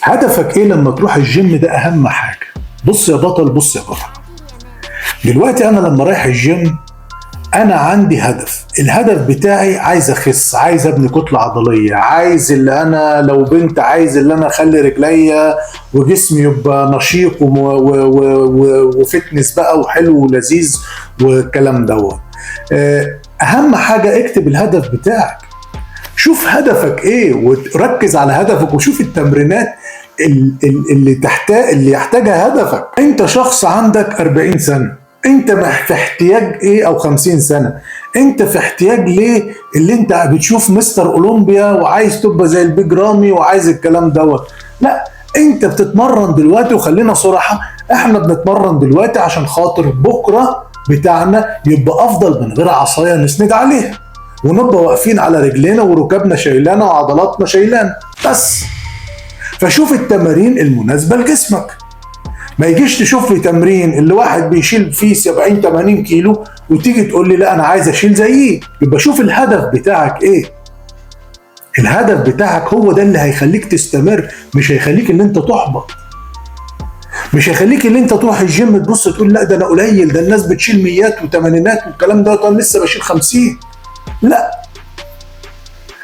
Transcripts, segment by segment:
هدفك ايه لما تروح الجيم؟ ده اهم حاجة. بص يا بطل، بص يا بطل، دلوقتي انا لما رايح الجيم انا عندي هدف. الهدف بتاعي عايز اخس، عايز ابني كتلة عضلية، عايز اللي انا لو بنت عايز اللي انا اخلي رجليا وجسمي يبقى نشيط وفتنس بقى وحلو ولذيذ والكلام دوت. اهم حاجة اكتب الهدف بتاعك، شوف هدفك ايه وركز على هدفك، وشوف التمرينات اللي يحتاجها هدفك. انت شخص عندك 40 سنة، انت في احتياج ايه؟ او 50 سنة، انت في احتياج ليه؟ اللي انت بتشوف مستر اولمبيا وعايز تبقى زي البيج رامي وعايز الكلام دوت. لا، انت بتتمرن دلوقتي، وخلينا صراحة، احنا بنتمرن دلوقتي عشان خاطر بكرة بتاعنا يبقى افضل من غير عصاية نسند عليها، ونبقى واقفين على رجلينا وركبنا شايلانا وعضلاتنا شايلانا بس. فشوف التمارين المناسبة لجسمك، ما يجيش تشوف لي تمرين اللي واحد بيشيل فيه 70 80 كيلو وتيجي تقول لي لا انا عايز اشيل زيه. يبقى شوف الهدف بتاعك ايه. الهدف بتاعك هو ده اللي هيخليك تستمر، مش هيخليك ان انت تحبط، مش هيخليك ان انت تروح الجيم تبص تقول لا ده انا قليل، ده الناس بتشيل ميات وثمانينات والكلام ده وانا لسه بشيل 50. لا.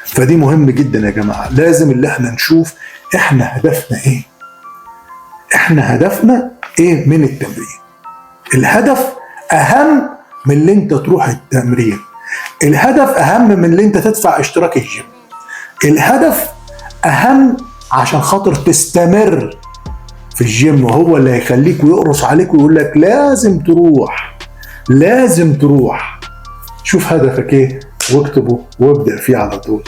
فدي مهم جدا يا جماعة، لازم اللي احنا نشوف احنا هدفنا ايه، احنا هدفنا ايه من التمرين. الهدف اهم من اللي انت تروح التمرين، الهدف اهم من اللي انت تدفع اشتراك الجيم، الهدف اهم عشان خاطر تستمر في الجيم، وهو اللي هيخليك ويقرص عليك ويقول لك لازم تروح، لازم تروح. شوف هدفك ايه واكتبه وابدأ فيه على طول.